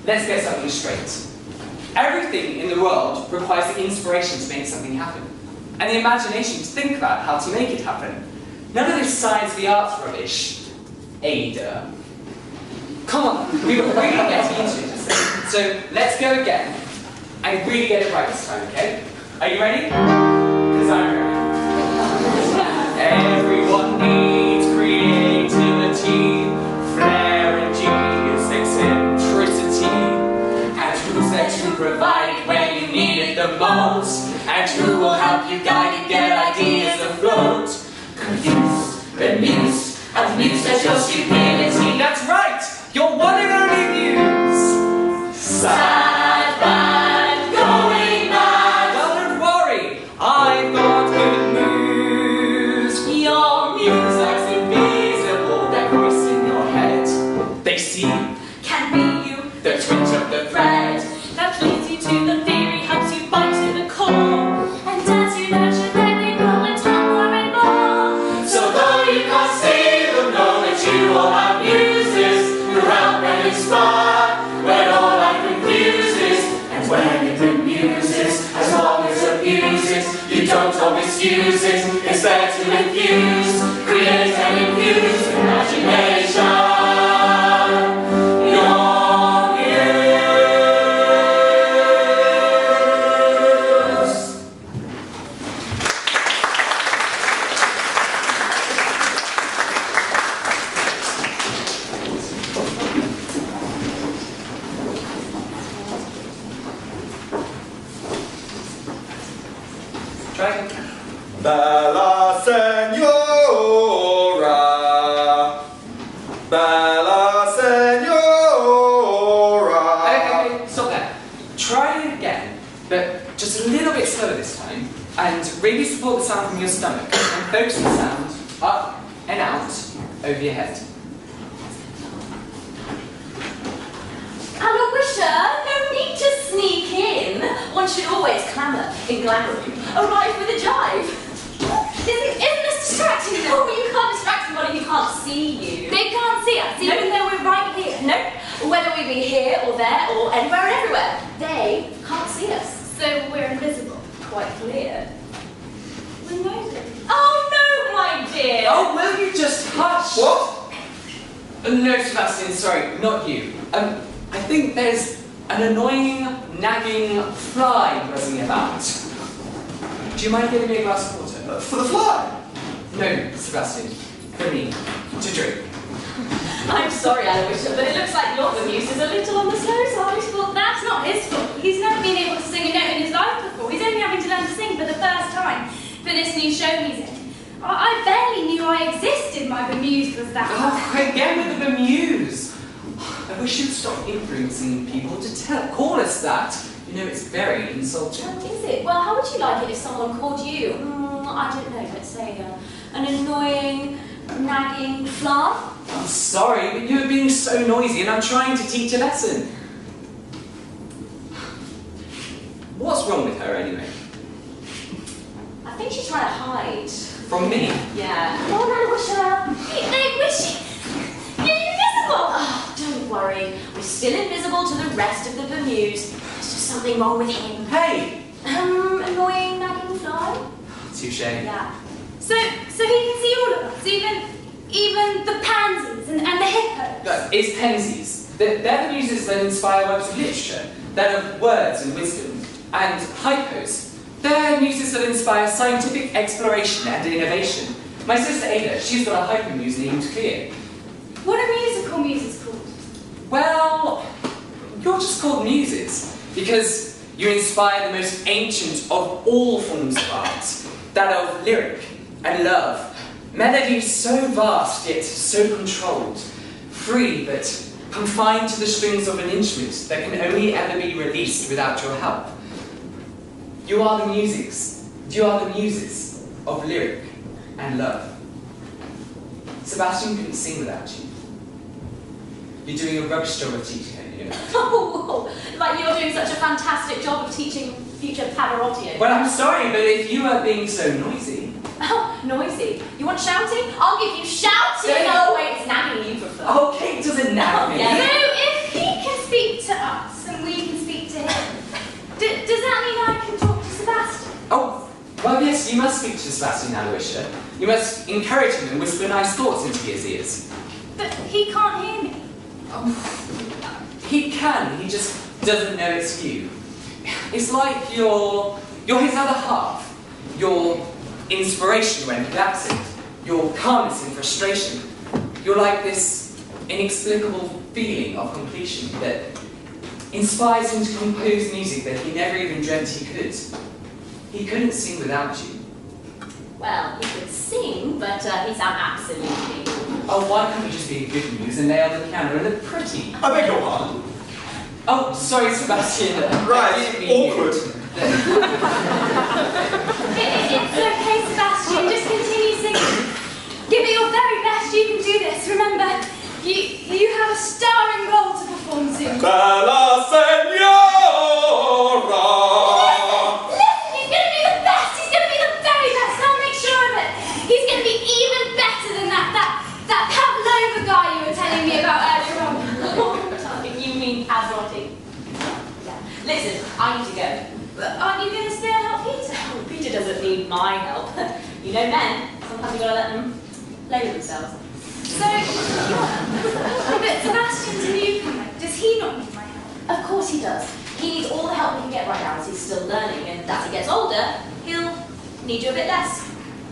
Let's get something straight. Everything in the world requires the inspiration to make something happen, and the imagination to think about how to make it happen. None of this science of the arts rubbish. Ada. Come on, we were really getting into it just then. So let's go again, and really get it right this time, okay? Are you ready? Because I'm ready. Everyone needs creativity, flair and genius, eccentricity. And who's there to provide it when you need it the most? And who will help you guide and get ideas afloat? Confused, bemused, and muse at your stupidity. That's right! Your one and only muse! Sad, bad, going mad! Well, don't worry, I've got good news. Your muse acts invisible, that voice in your head. They see you, can be you, the twinge of the thread that leads you to the theory, helps you bite to the core. And as you nurture them, they grow and tell more and more. So though you can't see them, know that you will have muses who help and inspire when all life confuses. And when it bemuses, as long as abuses, you don't always use it. It's there to infuse, create and infuse imagination. Bella Senora, Bella Senora. Okay, stop there. Try it again, but just a little bit slower this time, and really support the sound from your stomach, and focus the sound up and out over your head. Aloysia, no need to sneak in. One should always clamour in glamour room. Arrive with a jive. Isn't this distracting them? Oh, you can't distract somebody who can't see you. They can't see us, even though we're right here. No, whether we be here or there or anywhere and everywhere, they can't see us. So we're invisible. Quite clear. We know them. Oh no, my dear. Oh, will you just hush? What? No, Sebastian, sorry, not you. I think there's an annoying, nagging fly buzzing about. Do you mind giving me a glass of water? For the fly? No, Sebastian. For me. To drink. I'm sorry, Aloysia, but it looks like your Bemused is a little on the slow side. Well, that's not his fault. He's never been able to sing a note in his life before. He's only having to this new show he's in. I barely knew I existed. My Bemused was that. Oh, again with the Bemused. I wish you'd stop influencing people to call us that. You know, it's very insulting. Oh, is it? Well, how would you like it if someone called you, I don't know, let's say, an annoying, nagging fly? I'm sorry, but you're being so noisy and I'm trying to teach a lesson. What's wrong with her anyway? I think she's trying to hide. From me? Yeah. Oh, no, wish her. You're invisible! Oh, don't worry. We're still invisible to the rest of the Bemused. There's just something wrong with him. Hey! Annoying, nagging fly? Touche. Yeah. So he can see all of us, even the pansies and the hippos. It's pansies. They're the muses that inspire works of literature, that have words and wisdom, and hypos. They're muses that inspire scientific exploration and innovation. My sister Ada, she's got a hypomuse named Cleo. What are musical muses called? Well, you're just called muses because you inspire the most ancient of all forms of art, that of lyric and love. Melody so vast yet so controlled, free but confined to the strings of an instrument that can only ever be released without your help. You are the muses of lyric and love. Sebastian couldn't sing without you. You're doing a rubbish job of teaching her, you know. Oh, like you're doing such a fantastic job of teaching future Pavarotti. Well, I'm sorry, but if you are being so noisy... Oh, noisy. You want shouting? I'll give you shouting! Say- Oh, wait, it's nagging you prefer. Oh, Kate doesn't nag me. Yeah. So if he can speak to us and we can speak to him, does that mean I can talk to Sebastian? Oh, well, yes, you must speak to Sebastian Aloysia. You must encourage him and whisper nice thoughts into his ears. But he can't hear me. He can, he just doesn't know it's you. It's like you're his other half. Your inspiration when collapsing. Your calmness in frustration. You're like this inexplicable feeling of completion that inspires him to compose music that he never even dreamt he could. He couldn't sing without you. Well, he could sing, but he sound absolutely... Oh, why can't you just be a good muse and lay on the piano and look pretty? I beg your pardon. Oh, sorry, Sebastian. Right, I didn't mean you. awkward. It's okay, Sebastian. Just continue singing. Give it your very best. You can do this. Remember, you have a starring role to perform soon. Bella Senora! Listen, he's going to be the best. He's going to be the very best. I'll make sure of it. He's going to be even better than that Pavlova guy you were telling me about earlier on. You mean Pavarotti? Yeah. Listen, I need to go. But aren't you going to stay and help Peter? Oh, Peter doesn't need my help. You know men, sometimes you gotta let them play with themselves. So, but Sebastian's a newcomer. Does he not need my help? Of course he does. He needs all the help he can get right now as he's still learning, and as he gets older, he'll need you a bit less.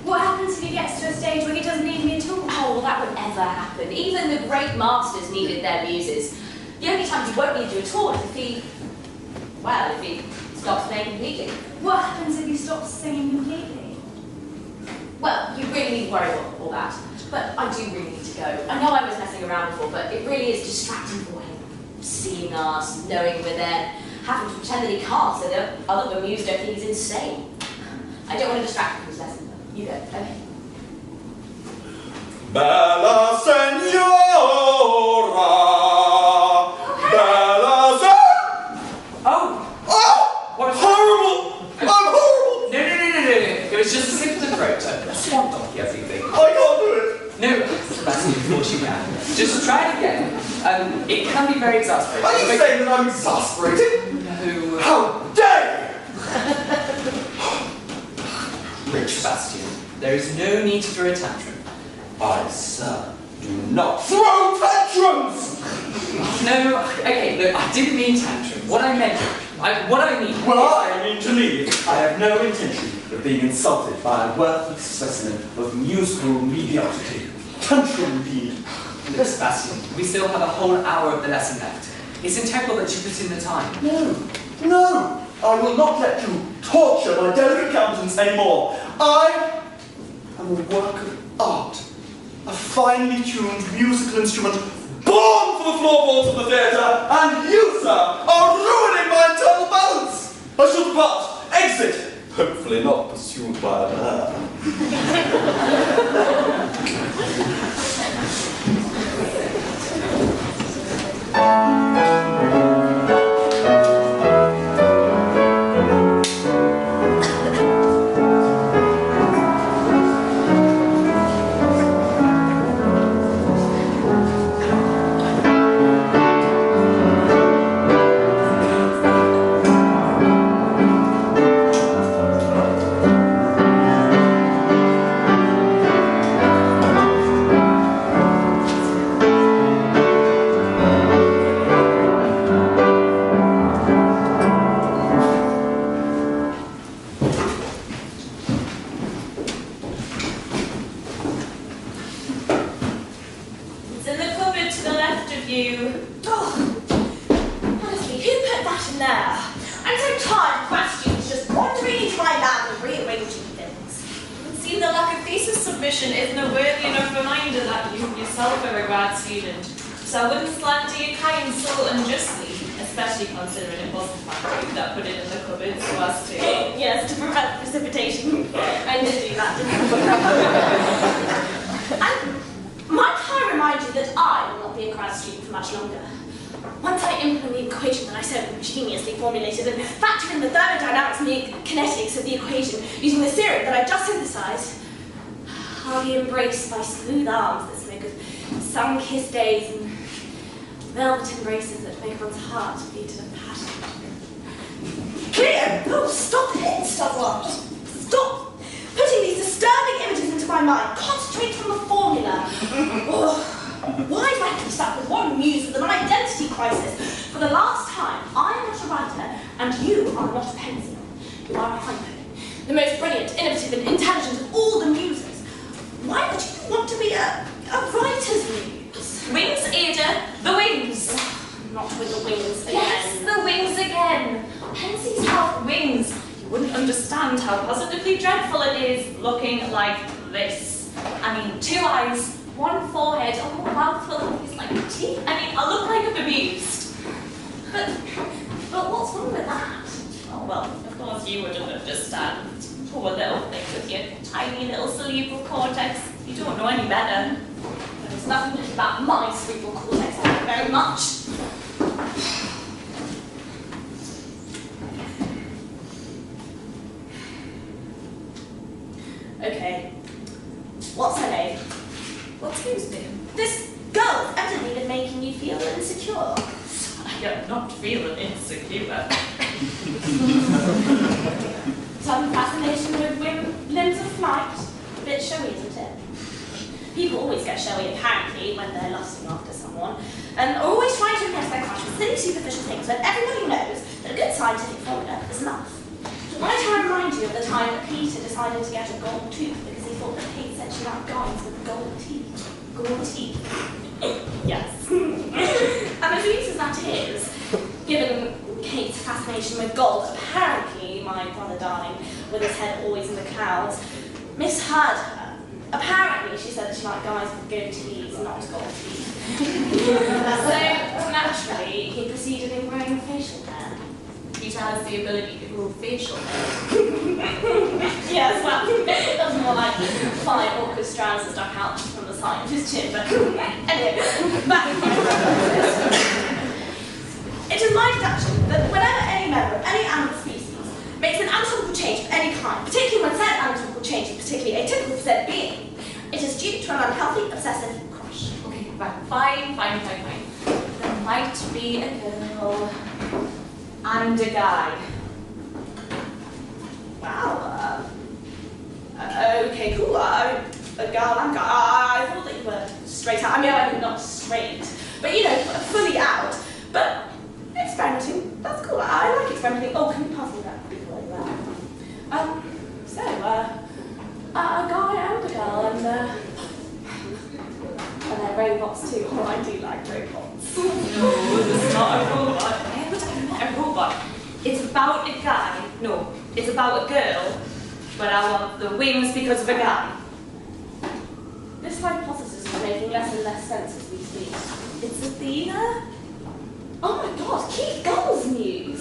What happens if he gets to a stage where he doesn't need me at all? Oh, well, that would never happen. Even the great masters needed their muses. The only time he won't need you at all is if he stops playing completely. What happens if he stops singing completely? Well, you really need to worry about all that. But I do really need to go. I know I was messing around before, but it really is distracting for him. Seeing us, knowing we're there, having to pretend that he can't so that other Bemused don't think he's insane. I don't want to distract him from his lesson. You go, okay? Bella Senora! Bella Oh! Oh! What? Horrible! I'm horrible! No. It was just a simple approach. A swan donkey, as you think. I can't do it! No, Sebastian, of course you can. Just try it again. It can be very exasperating. Are you but- saying that I'm exasperated? No. How dare Rich Sebastian, there is no need to throw a tantrum. you! I, sir, do not throw tantrums! No, okay, look, I didn't mean tantrum. What I meant, what I mean. Well, I mean to leave. I have no intention of being insulted by a worthless specimen of musical mediocrity. Tantrum indeed. Look, Sebastian, we still have a whole hour of the lesson left. It's integral that you put in the time. No, I will not let you torture my delicate countenance anymore. I am a work of art, a finely tuned musical instrument born for the floorboards of the theatre, and you, sir, are ruining my internal balance. I shall depart, exit, hopefully not pursued by her. Sun-kissed days and velvet embraces that make one's heart beat at a passion. Cleo! Oh, stop it! Stop what? Stop putting these disturbing images into my mind. Concentrate on the formula. Oh, why do I have to be stuck with one muse with an identity crisis? For the last time, I am not a writer, and you are not a pencil. You are a hypo. The most brilliant, innovative, and intelligent of all the muses. Why would you want to be a writer's muse? Wings, Ada, the wings. Not with the wings again. Yes, the wings again. Pensies have wings. You wouldn't understand how positively dreadful it is looking like this. I mean, 2 eyes, 1 forehead, a whole mouthful of these like teeth. I mean, I look like a bemused. But what's wrong with that? Oh, well, of course you wouldn't understand. Poor little thing with your tiny little cerebral cortex. You don't know any better. There's nothing good about my cerebral cortex, thank you very much. Okay. What's her name? What's whose name? This girl's evidently been making you feel insecure. I am not feeling insecure. Some fascination with limbs of flight. A bit showy, isn't it? People always get showy, apparently, when they're lusting after someone, and are always trying to impress their crush with silly, superficial things when everybody knows that a good scientific formula is enough. Might I remind you of the time that Peter decided to get a gold tooth because he thought that Kate said she liked guys with gold teeth? Gold teeth. Yes. And as easy as that is, given Kate's fascination with gold, apparently my brother darling, with his head always in the clouds, misheard her. Apparently, she said that she liked guys with goatees, not gold teeth. So, naturally, he proceeded in growing facial hair. Peter has the ability to grow facial hair. Yes, well, it was more like 5 awkward strands that stuck out from the side of his chin, but anyway, back to my It is my deduction that whenever any member of any animal species makes an anatomical change of any kind, particularly when said anatomical change is particularly atypical for said being, it is due to an unhealthy, obsessive crush. Okay, fine. There might be a girl and a guy. Wow, okay, cool. A girl and guy. I thought that you were straight out. I mean, not straight, but you know, fully out. But experimenting, that's cool. I like experimenting. Oh, can you pass me that beagle over there? So, a guy and a girl, and they're robots too. Oh, I do like robots. No, it's not a robot. Why would I met a robot? It's about a guy. No, it's about a girl but I want the wings because of a guy. This hypothesis is making less and less sense as we speak. It's Athena? Oh my god, keep girls news!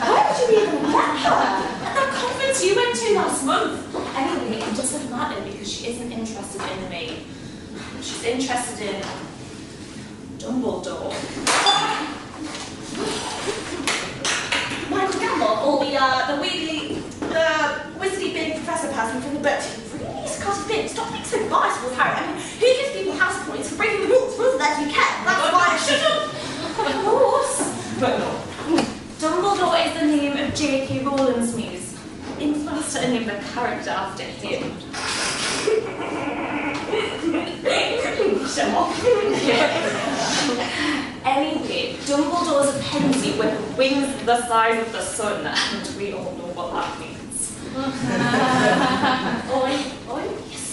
Why would you even let her? At that conference you went to last month. Anyway, it doesn't matter because she isn't interested in me. She's interested in Dumbledore. Michael Gambol, or the wizardy big professor person from the book. Really needs to cut a bit. Stop being so biased with Harry. I mean, who gives people house points for breaking the rules? Rules that you can. That's why I should have. Of course. But no. Dumbledore is the name of J.K. Rowling's muse. Influenced her to name the character after him. Shut up. Anyway, Dumbledore's a pansy with wings the size of the sun, and we all know what that means. Oi, yes.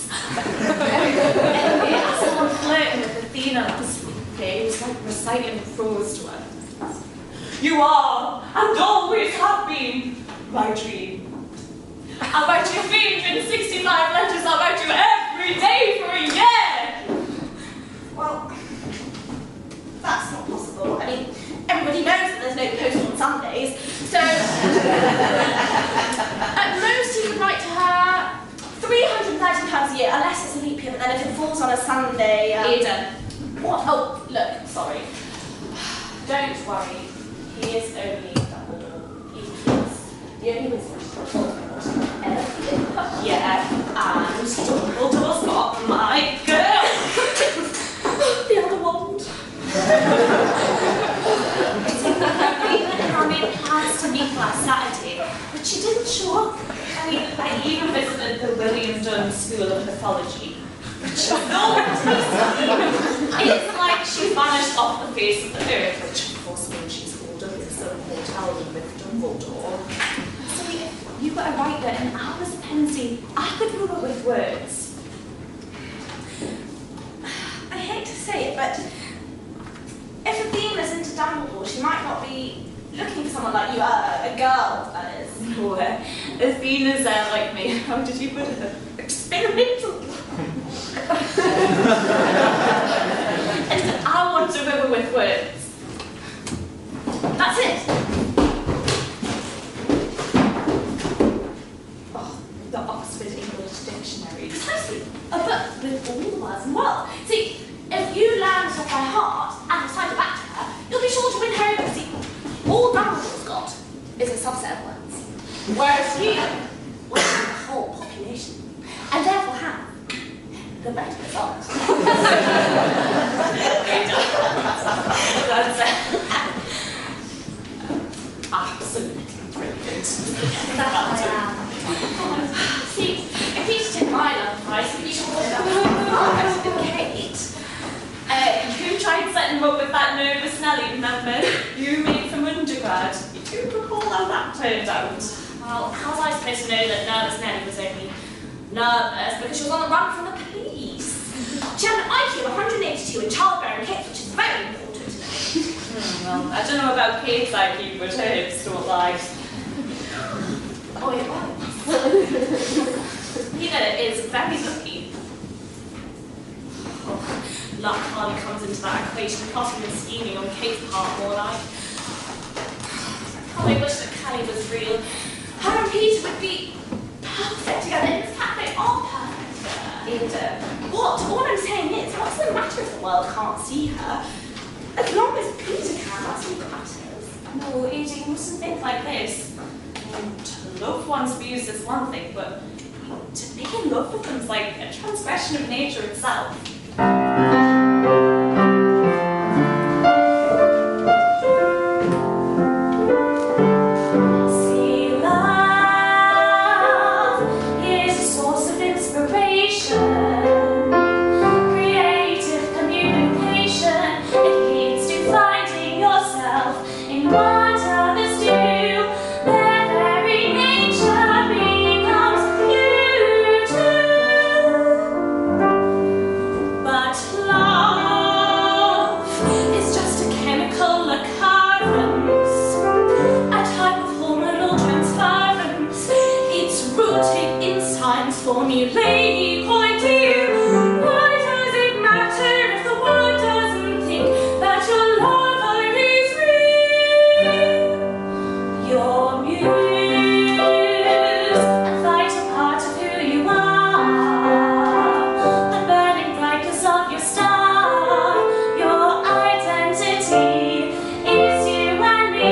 Anyway, I saw him flirting with Athena last week. He was like reciting prose to her. You are, and always have been, my dream. I'll write you 365 letters, I'll write you every day for a year! Well, that's not possible. I mean, everybody knows that there's no post on Sundays, so at most you could write to her £330 a year, unless it's a leap year, but then if it falls on a Sunday... Ada. What? Oh, look, sorry. Don't worry, he is only Dumbledore. He is the only wizard ever. Yeah, and Dumbledore's got my girl! The other wand. Harry plans to meet last Saturday, but she didn't show up. I mean, I even visited the William Dunn School of Mythology. She's nowhere to be seen. It's like she vanished off the face of the earth, which of course means she's holed up in some hotel room with Dumbledore. So you got a writer and I was pansy. I could rule it with words. I hate to say it, but if Athena's into Dumbledore, she might not be looking for someone like you, a girl, that is. No, Athena's like me. How did you put it? Experimental. And I want to river with words. That's it. Oh, the Oxford English Dictionary. Precisely. A book with all the words in the world. See, if you learn stuff by heart and recite it back to her, you'll be sure to win her over. See, all Dumbledore's got is a subset of words. Whereas you will have the whole population. And therefore have the better result. That's absolutely brilliant. See, if you took my love price, you'd be sure to have Kate. You tried setting him up with that nervous Nelly, remember? You made from undergrad. You do recall how that turned out? Well, how was I supposed to know that nervous Nelly was only nervous because she was on the run from the police? She had an IQ of 182 in childbearing hips, which is very important to know. Well, I don't know about Kate's IQ, but her hips don't lie. Oh, it was. Peter is very lucky. Luck hardly comes into that equation, plotting and scheming on Kate's part more like. Oh, I wish that Callie was real. Her and Peter would be perfect together. In fact, they are perfect together. What? All I'm saying is, what's the matter if the world can't see her? As long as Peter can, that's all that matters. No, Ada, you mustn't think like this. To love one's views is one thing, but to be in love with them is like a transgression of nature itself. But love will take insights formulae point to you. Why does it matter if the world doesn't think that your love life is real? Your muse, a vital part of who you are, a burning brightness of your star, your identity is you and me.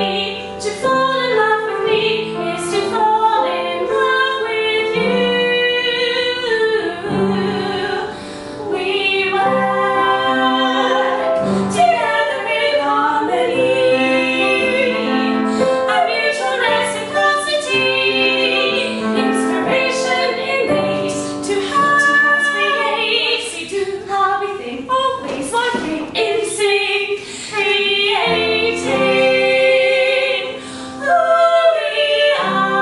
To fall in love with me is to fall in love with you. We work together in harmony, a mutual reciprocity, inspiration innate to how to create. We do how we think, always working in sync, creating who we are.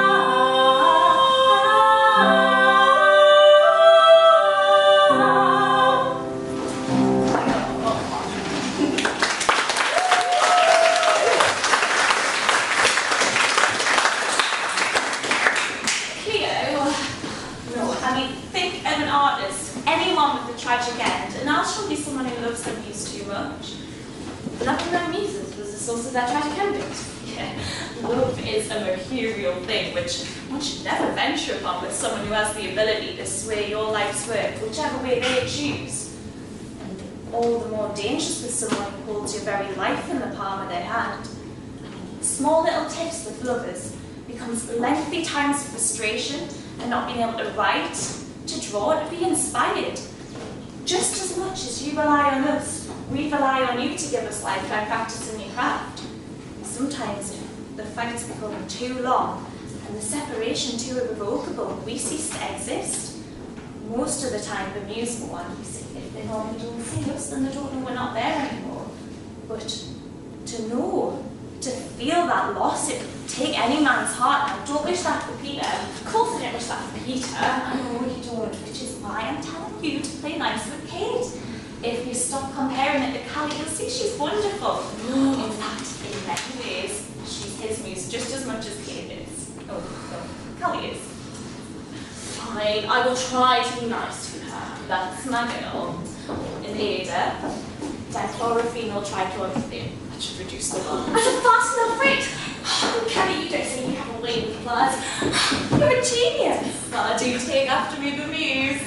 Cleo, no, I mean, think of an artist, anyone with a tragic end, and I'll surely be someone who loves their muse too much. Loving their muses was the source of their tragic endings. Yeah, love is a mercurial thing which one should never venture upon with someone who has the ability to sway your life's work, whichever way they choose. And all the more dangerous with someone who holds your very life in the palm of their hand. Small little tips with lovers becomes lengthy times of frustration and not being able to write, to draw, to be inspired. Just as much as you rely on us, we rely on you to give us lifelong practice in your craft. Sometimes the fights become too long and the separation too irrevocable, we cease to exist. Most of the time, the muse will want, if they normally don't see us, then they don't know we're not there anymore. But to know, to feel that loss, it would take any man's heart. Now, don't wish that for Peter. Of course I don't wish that for Peter. I know you don't, which is why I'm telling you to play nice with Kate. If you stop comparing it to Callie, you'll see she's wonderful. In fact, in many ways, she's his muse just as much as Kate is. Oh, no, Callie is. Fine, I will try to be nice to her. That's my girl. In Ada, dichlorophene trichlorophene. That should reduce the harm. At a fast enough rate. Callie, you don't say you have a way with blood. You're a genius. Well, do take after me, Bemused.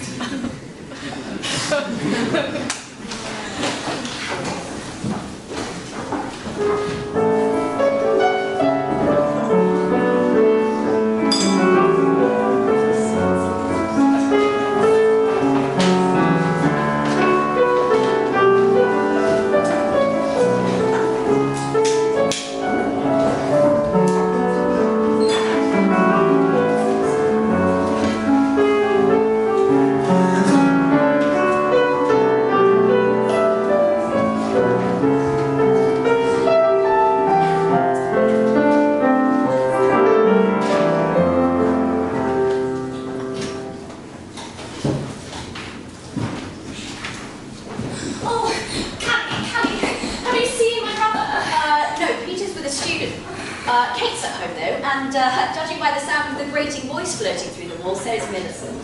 Kate's at home though, and judging by the sound of the grating voice floating through the wall, so is Millicent.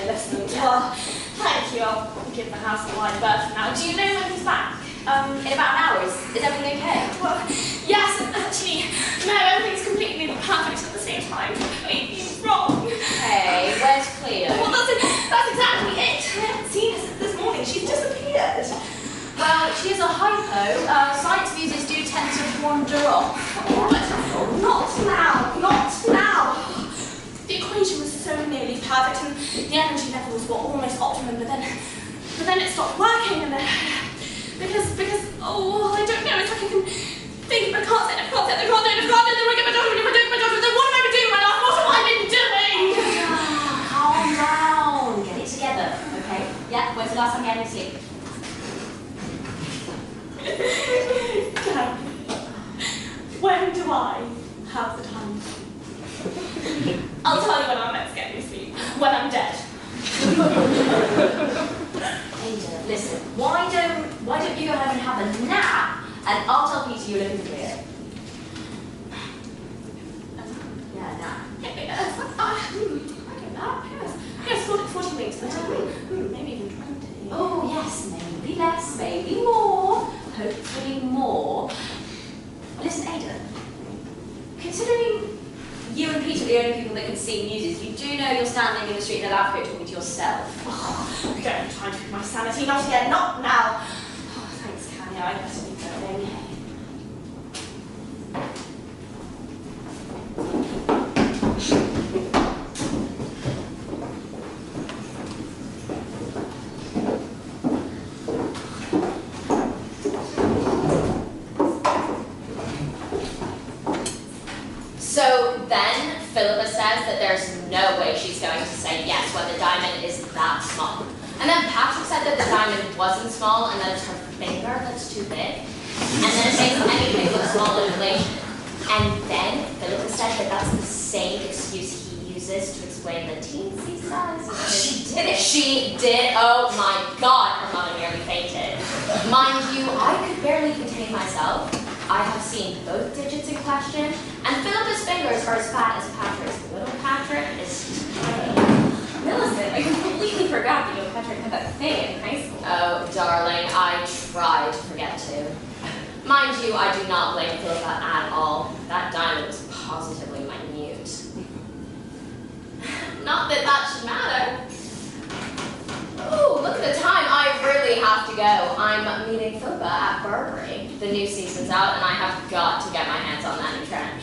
Millicent, well, thank you. I'll give the house a wide berth now. Do you know when he's back? In about an hour. Is everything okay? Well, yes, actually, no, everything's completely perfect at the same time. Completely wrong. Hey, where's Cleo? Well, that's exactly it. I haven't seen her since this morning. She's disappeared. Well, she is a hypo. Science muses do tend to wander off. But not now. Not now. The equation was so nearly perfect, and the energy levels were almost optimum. But then it stopped working, and then because oh, I don't know. It's like I can think, but I can't say it. I can't say it. I can't say it. I can't say it. What have I been doing my life? What have I been doing? Calm down. Get it together, okay? Yeah. When's the last time you had any sleep? Dad, when do I have the time? I'll tell you when I'm next getting sleep. When I'm dead. Ada, listen. Why don't you go home and have a nap, and I'll tell Peter you're looking clear. Yeah, nap. Considering you and Peter are the only people that can see Muses, you do know you're standing in the street in a lab coat talking to yourself. Oh, I don't have time to prove my sanity. Not yet, not now. Oh, thanks, Kanya. I better be going. So then Philippa says that there's no way she's going to say yes when the diamond is that small. And then Patrick said that the diamond wasn't small and that it's her finger that's too big. And then it makes anything look small in relation. And then Philippa said that that's the same excuse he uses to explain the teensy size. She did it. She did. Oh my God, her mother nearly fainted. Mind you, I could barely contain myself. I have seen both digits in question, and Philippa's fingers are as fat as Patrick's. Little Patrick is tiny. Millicent, I completely forgot that you and Patrick had that thing in high school. Oh, darling, I tried to forget to. Mind you, I do not blame Philippa at all. That diamond was positively minute. Not that that should matter. Oh, look at the time. I really have to go. I'm meeting Philippa at Burberry. The new season's out, and I have got to get my hands on that new trench.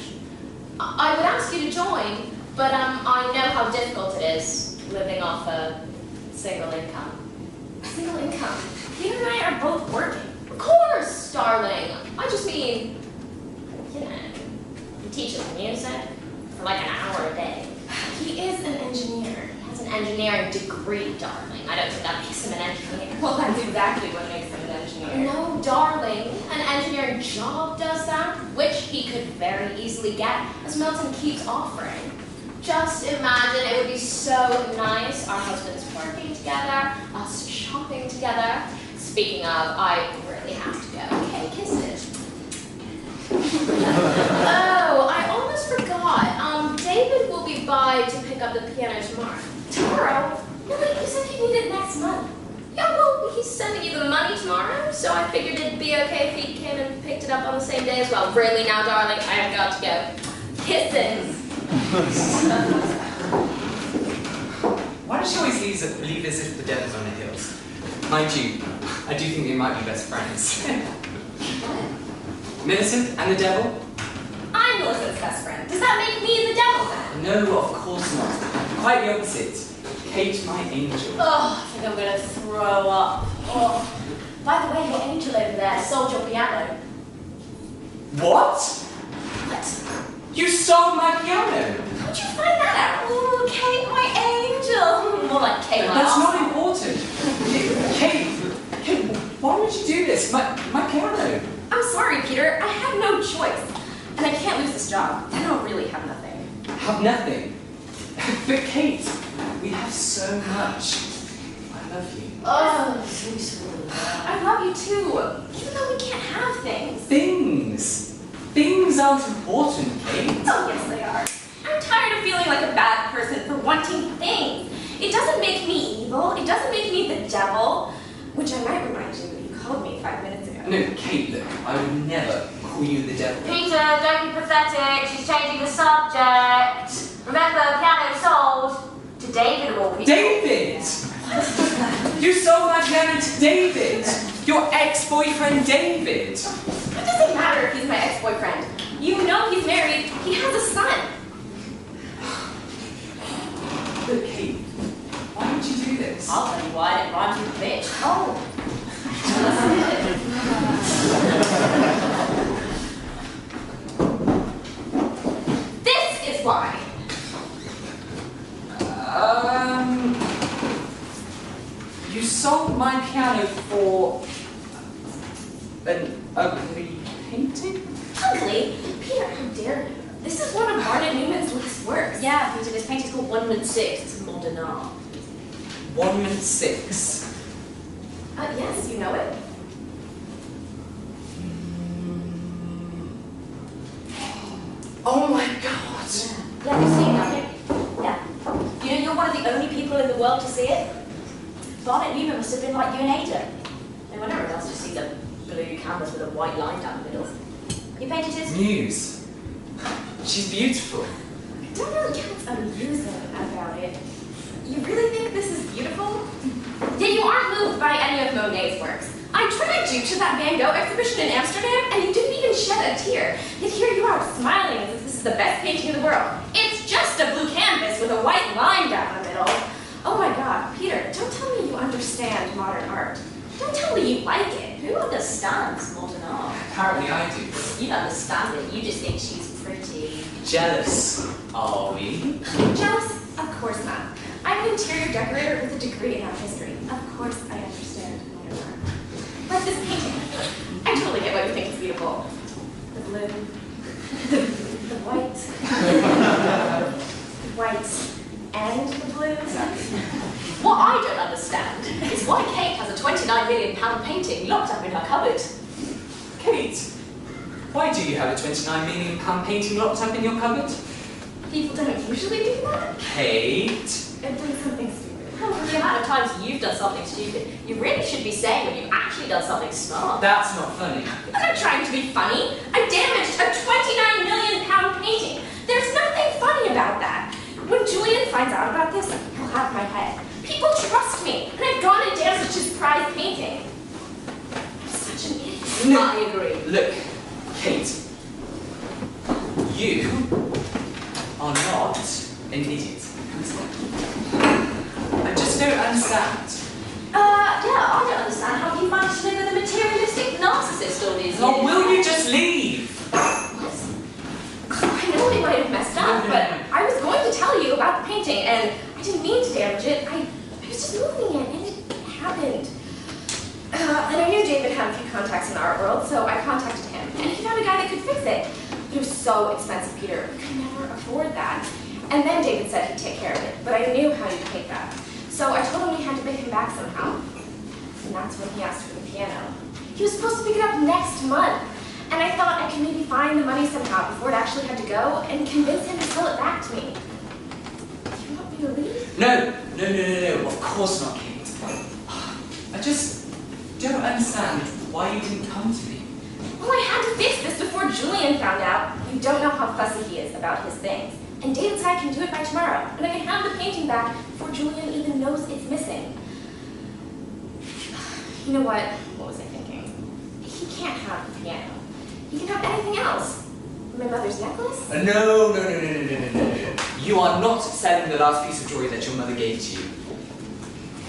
I would ask you to join, but I know how difficult it is living off a single income. Single income. You and I are both working. Of course, darling. I just mean, you know, he teaches music for like an hour a day. He is an engineer. He has an engineering degree, darling. I don't think that makes him an engineer. Well, that's exactly what makes him an engineer. No, darling. An engineering job does that, which he could very easily get, as Milton keeps offering. Just imagine, it would be so nice. Our husbands working together, us shopping together. Speaking of, I really have to go. Okay, kisses. Oh, I almost forgot. David will be by to pick up the piano tomorrow. Tomorrow? No, wait, you said you need it next month. Yeah, well, he's sending you the money tomorrow, so I figured it'd be okay if he came and picked it up on the same day as well. Really now, darling, I have got to go. Kisses. Why does she always leave as if the devil's on her heels? Mind you, I do think they might be best friends. What? Millicent and the devil? I'm Millicent's best friend. Does that make me the devil then? No, of course not. Quite the opposite. Kate, my angel. Oh, I think I'm gonna throw up. Oh. By the way, your angel over there sold your piano. What? What? You stole my piano! How'd you find that out? Ooh, Kate, my angel. More like Kate, my That's not arsehole. important. Kate, why would you do this? My piano. I'm sorry, Peter. I have no choice. And I can't lose this job. Then I'll really have nothing. Have nothing. But Kate, we have so much. I love you. Oh, so sweet. I love you too. Even though we can't have things. Things aren't important, Kate. Oh, yes, they are. I'm tired of feeling like a bad person for wanting things. It doesn't make me evil. It doesn't make me the devil. Which I might remind you that you called me 5 minutes ago. No, Kate, look, I would never call you the devil. Peter, don't be pathetic. She's changing the subject. Remember, piano sold to David of all people. David! You sold my piano to David! Your ex-boyfriend David! It doesn't matter if he's my ex-boyfriend. You know he's married. He has a son. Look, Kate, why would you do this? I'll tell you why. It rhymes with bitch. Oh. This is why. You sold my piano for an ugly painting? Ugly? Peter, how dare you? This is one of Barnett Newman's last works. Yeah, Peter, this painting's called 1/6. It's modern art. 1/6. Yes, you know it. Oh my god! Yeah, you've seen that, haven't you? Yeah. You know, you're one of the only people in the world to see it. Barnett Newman must have been like you and Ada. No one ever else just sees a blue canvas with a white line down the middle. You painted his? Muse. She's beautiful. I don't really get what's amusing about it. You really think this is beautiful? Yet you aren't moved by any of Monet's works. I dragged you to that Van Gogh exhibition in Amsterdam, and you didn't even shed a tear. Yet here you are, smiling as if this is the best painting in the world. It's just a blue canvas with a white line down the middle. Oh my God, Peter, don't tell me you understand modern art. Don't tell me you like it. Who understands modern art? Apparently I do. You understand it, you just think she's pretty. Jealous, are we? Jealous? Of course not. I'm an interior decorator with a degree in art history. Of course I understand modern art. Like this painting. I totally get why you think it's beautiful. The blue. The white. The white and the blue. What I don't understand is why Kate has a £29 million painting locked up in her cupboard. Kate, why do you have a £29 million painting locked up in your cupboard? People don't usually do that. Kate? I've done something stupid. Oh, for the amount of times you've done something stupid, you really should be saying when you've actually done something smart. That's not funny. I'm not trying to be funny. I damaged a £29 million painting. There's nothing funny about that. When Julian finds out about this, he'll have my head. People trust me, and I've gone and damaged his prize painting. I'm such an idiot. No. I agree. Look, Kate, you are not an idiot. I just don't understand. Yeah, I don't understand how you managed to live with a materialistic narcissist all these years. Oh, will you just leave? I know they might have messed up, No. but I was going to tell you about the painting, and I didn't mean to damage it. I was just moving it, and it happened. And I knew David had a few contacts in the art world, so I contacted him, and he found a guy that could fix it. But it was so expensive, Peter. I could never afford that. And then David said he'd take care of it, but I knew how you'd take that. So I told him we had to pay him back somehow. And that's when he asked for the piano. He was supposed to pick it up next month. And I thought I could maybe find the money somehow before it actually had to go and convince him to sell it back to me. Do you want me to leave? No, of course not, Kate. I just don't understand why you didn't come to me. Well, I had to fix this before Julian found out. You don't know how fussy he is about his things. And David said I can do it by tomorrow, and I can have the painting back before Julian even knows it's missing. You know what? What was I thinking? He can't have the piano. He can have anything else. My mother's necklace? No. You are not selling the last piece of jewelry that your mother gave to you.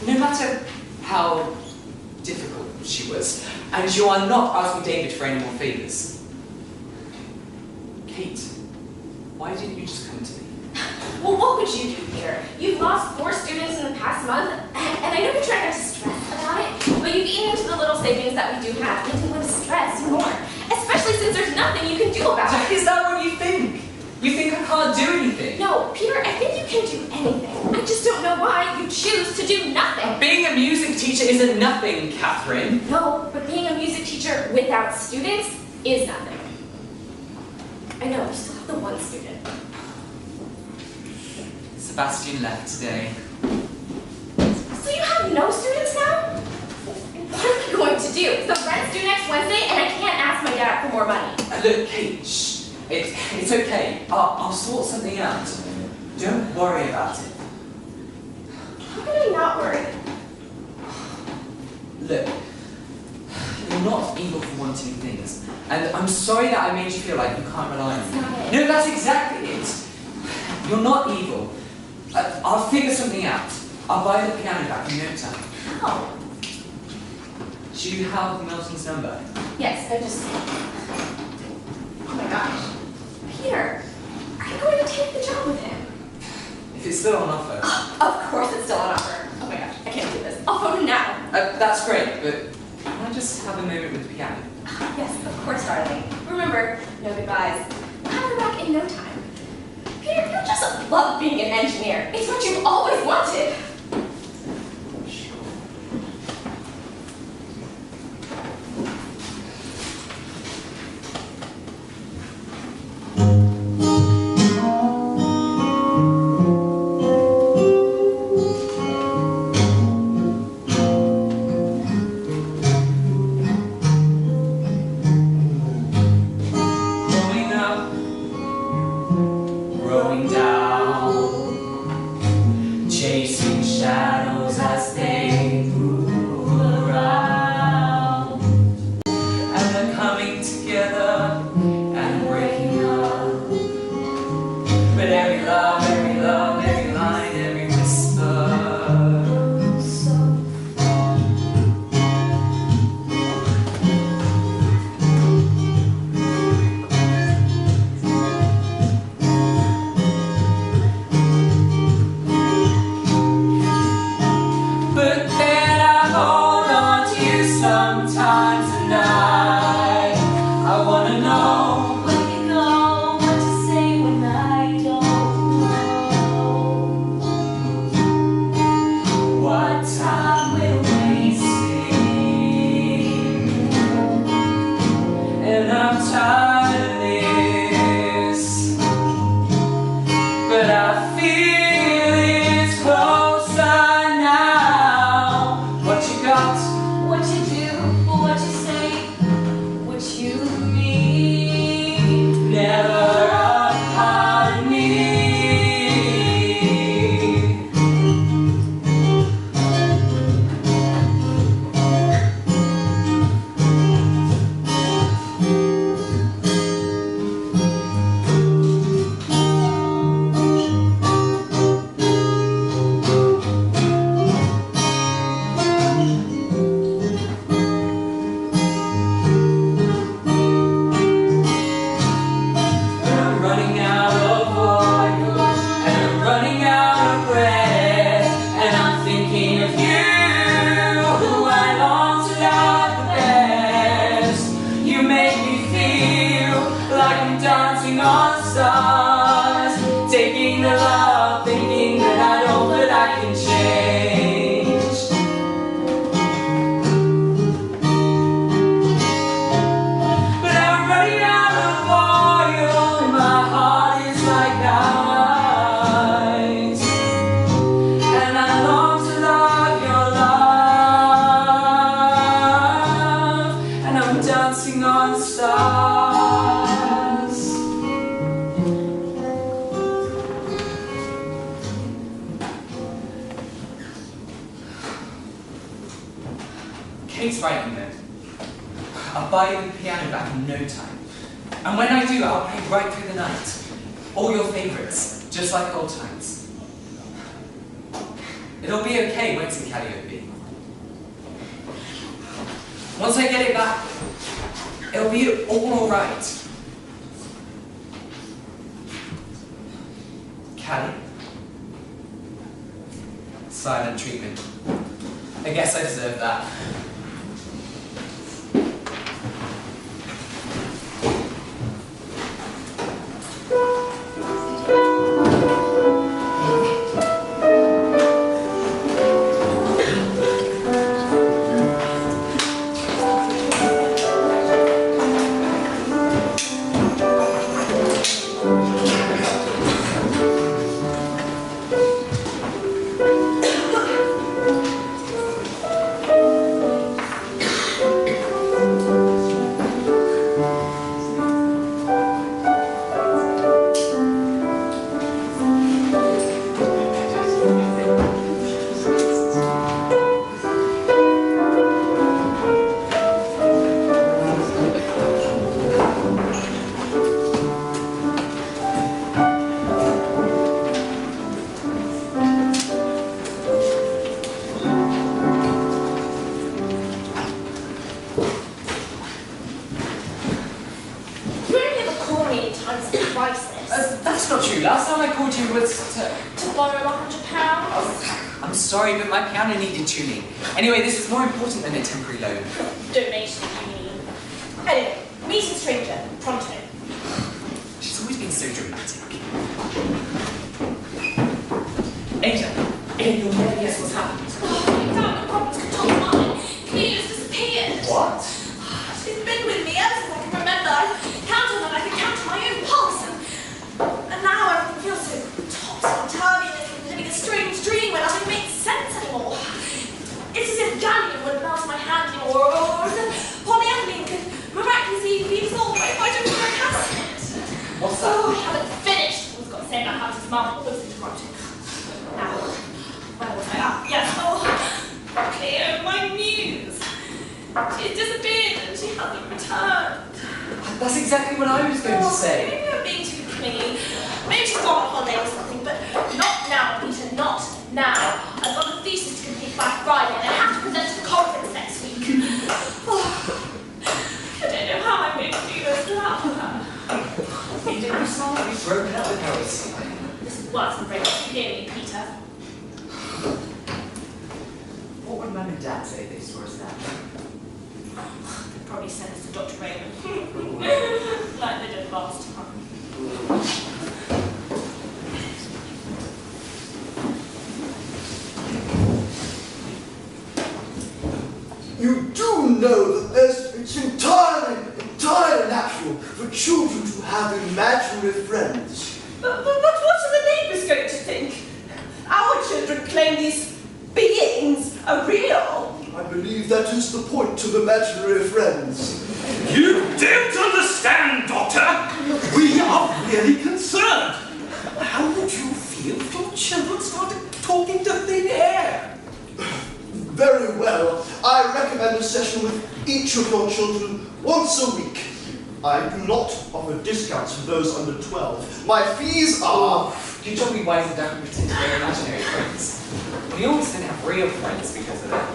No matter how difficult she was. And you are not asking David for any more favors. Kate, why didn't you just come to me? Well, what would you do, Peter? You've lost 4 students in the past month, and I know you're trying not to stress about it, but you've eaten into the little savings that we do have, and you want to stress more. Especially since there's nothing you can do about it. Is that what you think? You think I can't do anything? No, Peter, I think you can do anything. I just don't know why you choose to do nothing. Being a music teacher isn't nothing, Catherine. No, but being a music teacher without students is nothing. I know, you still have the one student. Sebastian left today. So you have no students now? What are we going to do? The rent's due next Wednesday, and I can't ask my dad for more money. Look, Kate, shh. It's okay. I'll sort something out. Don't worry about it. How can I not worry? Look, you're not evil for wanting things. And I'm sorry that I made you feel like you can't rely on me. That's not it. No, that's exactly it. You're not evil. I'll figure something out. I'll buy the piano back in no time. How? Do you have Milton's number? Yes, I just... Oh my gosh. Peter, are you going to take the job with him? If it's still on offer. Of course it's still on offer. Oh my gosh, I can't do this. I'll phone him now. That's great, but can I just have a moment with the piano? Yes, of course, darling. Remember, no goodbyes. I'll have her back in no time. Peter, you just love being an engineer. It's what you've always wanted. rolling down, chasing shadows as they move around, and they're coming together and breaking up. But every love, every line, every whisper. But then I hold on to you sometimes, and I wanna know Where you go, what to say when I don't know. what time we're wasting. And I'm tired of this, but I feel it's closer now. What you got? What you do, what you say, what you mean. Never a part of me. And I'm running out of oil, and I'm running out of bread, and I'm thinking of you, who I long to love the best. You make me feel like I'm dancing on stars, taking the love, thinking that I know that I can change. But I'm running out of oil, and my heart is like ice, and I long to love your love, and I'm dancing on stars. Kate's right, you know. I'll buy you the piano back in no time. And when I do, I'll play right through the night. All your favourites, just like old times. It'll be okay, won't it, Calliope? Once I get it back, it'll be all alright. Callie? Silent treatment. I guess I deserve that. That's not true. Last time I called you was To borrow £100? I'm sorry, but my piano needed tuning. Anyway, this is more important than a temporary loan. Donation, you mean? Anyway, meet a stranger, pronto. She's always been so dramatic. Ada, you'll never guess what's happened. Oh, damn, the problem's control mine. Camille's disappeared. What? She's been with me ever since I can remember. I counted on her like I counted my own pulse. And now everything feels so topsy-turvy and it's living a strange dream where nothing makes sense anymore. It's as if Gallium wouldn't melt my hand anymore, or as if polyethylene could miraculously be dissolved by hydrochloric acid. What's that? Oh, I haven't finished. What's got to say about marvelous interrupting. Now, where was I at? Yes, oh, Cleo, my muse. She's disappeared and she hasn't returned. That's exactly what I was going to say. Maybe I'm being too clingy. Maybe she's gone on holiday or something, but not now, Peter, not now. I've got a thesis to complete by Friday and I have to present to the conference next week. I don't know how I'm going to do this without her. Peter, you sound like you've broken up with Harris. This is worse than breaking up. You hear me, Peter? What would Mum and Dad say if they saw us that? They'd probably send us to Dr. Raymond. Like they did last time. You do know that it's entirely natural for children to have imaginary friends. But what are the neighbours going to think? Our children claim these beings are real. I believe that is the point of imaginary friends. You don't understand, Doctor! We are really concerned. How would you feel if your children started talking to thin air? Very well. I recommend a session with each of your children once a week. I do not offer discounts for those under 12. My fees are... You told me why don't pretend to be imaginary friends. We almost didn't have real friends because of that.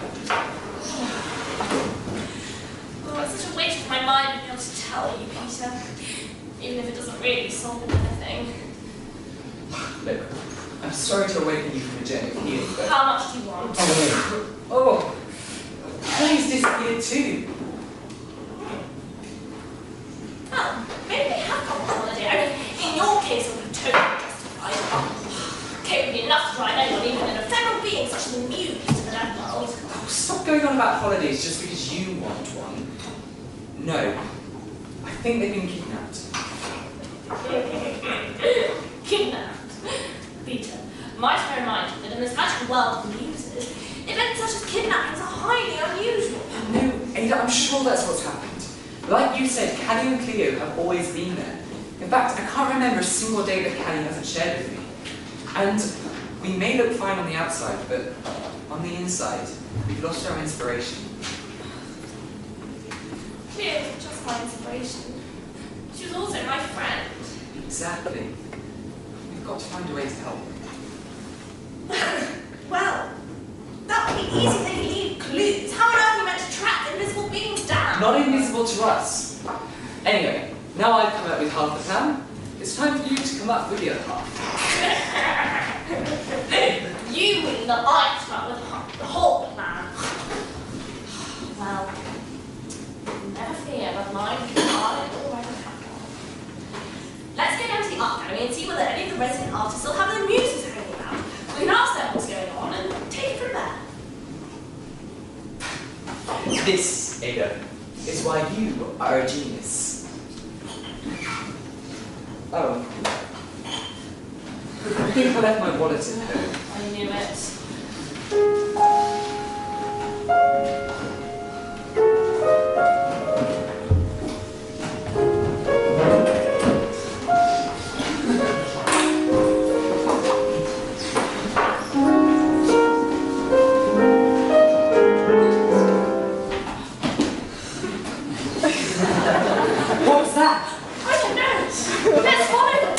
Oh, it's such a waste of my mind to be able to tell you, Peter. Even if it doesn't really solve anything. Look, I'm sorry to awaken you from a journey of healing, but... How much do you want? Oh, please disappear too. Oh, maybe they have gone on holiday. I mean, in your case, it would be totally justified. Okay, it would be enough to drive anyone, even an ephemeral being such as the Muse, to that world. Oh, stop going on about holidays just because you want one. No, I think they've been kidnapped. Kidnapped? Peter, might bear in mind that in this magical world of Muses, events such as kidnappings are highly unusual. No, Ada, I'm sure that's what's happened. Like you said, Callie and Cleo have always been there. In fact, I can't remember a single day that Callie hasn't shared with me. And we may look fine on the outside, but on the inside, we've lost our inspiration. Cleo was just my inspiration. She was also my friend. Exactly. We've got to find a way to help. Well, that would be easy if they could leave clues. How on earth are you meant to track invisible beings down? Not invisible to us. Anyway, now I've come up with half the plan. It's time for you to come up with the other half. You mean that I come up with the whole plan? Well, never fear, but mine are already happening. Let's go down to the art gallery and see whether any of the resident artists still have their muses hanging around. We can ask them what's going on and take it from there. This, Ada, is why you are a genius. Oh. I think I left my wallet at home. I knew it. What was that? I don't know. Let's follow them.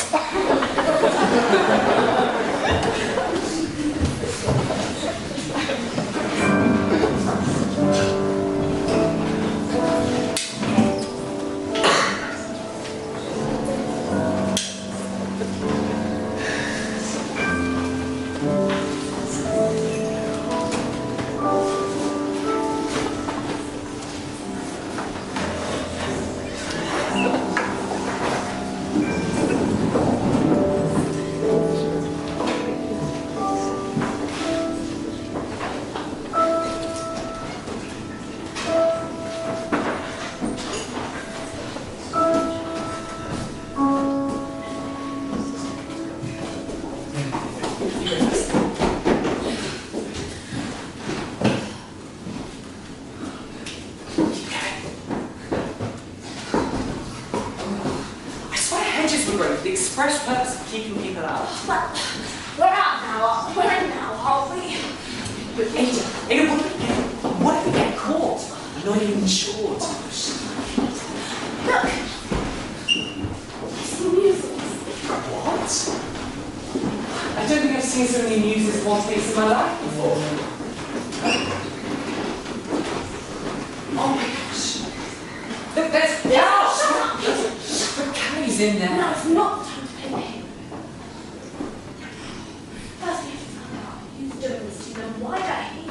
express purpose of keeping people out. Well, we're out now, we're in now, aren't we? But Ada, what if we get caught? I'm not even sure. Look! I see Muses. What? I don't think I've seen so many Muses once in my life before. Oh my gosh. Look, there's... Shut up! But Carrie's in there. No, it's not time to pay me. First we have to find out who's doing this to you and why they're here.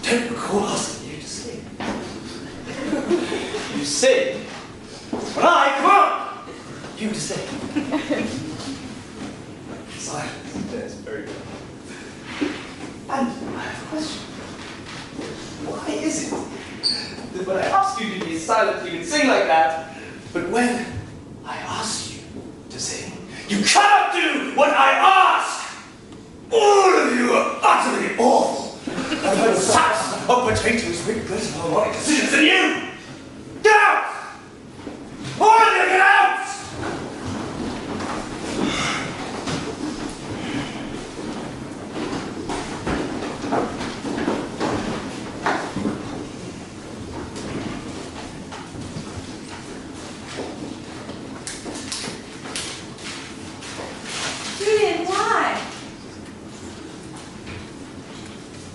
Don't recall asking you to sing. You sing when I come up. You to sing. Silence. Yes, very good. And I have a question. Why is it that when I ask you to be silent, you can sing like that, but when I ask you to sing, you cannot do what I ask? All of you are utterly awful. I've heard sacks of potatoes make better harmonic decisions than you! Get out! All of you, get out! Julian, why?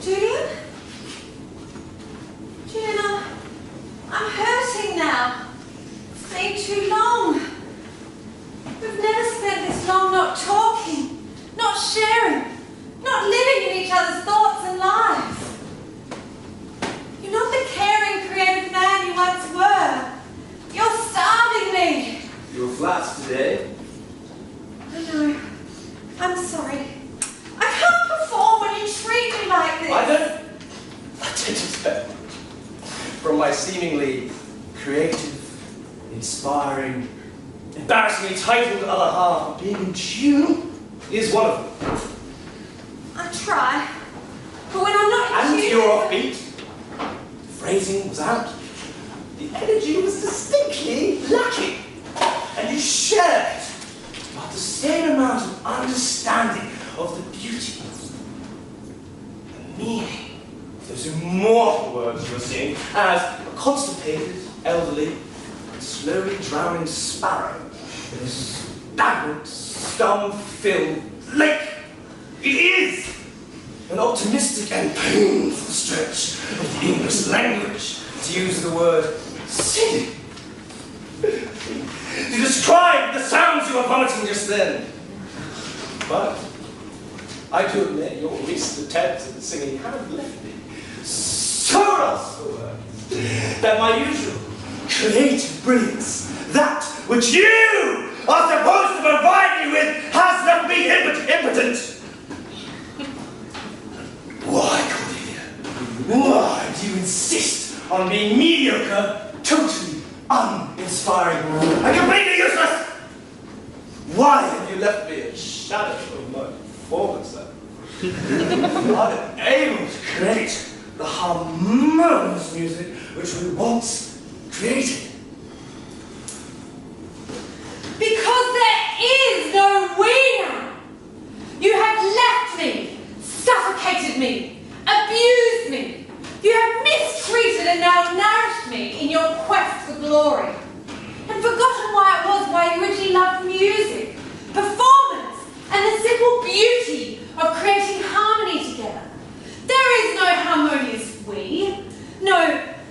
Julian? Julian, I'm hurting now. It's been too long. We've never spent this long not talking, not sharing, not living in each other's thoughts and lives. You're not the caring, creative man you once were. You're starving me. You were flat today. I know. I'm sorry. I can't perform when you treat me like this. I don't expect from my seemingly creative, inspiring, embarrassingly titled other half. Being in tune is one of them. I try. But when I'm not in And tune... you're offbeat. The phrasing was out. The energy was distinctly lacking. And you shared about the same amount of understanding of the beauty, the meaning of those immortal words you were saying as a constipated, elderly, and slowly drowning sparrow in a stagnant, scum-filled lake. It is an optimistic and painful stretch of the English language to use the word singing to describe the sounds you were vomiting just then. But I do admit your recent attempts at singing have left me so lost for words that my usual creative brilliance, that which you are supposed to provide me with, has left me impotent. Why, Cordelia? Why do you insist on being mediocre, totally uninspiring, and completely useless? Why have you left me a shadow of my performance then? Unable to create the harmonious music which we once created? Because there is no we now. You have left me, suffocated me, abused me. You have mistreated and malnourished me in your quest for glory, and forgotten why you originally loved music, performance, and the simple beauty of creating harmony together. There is no harmonious we, no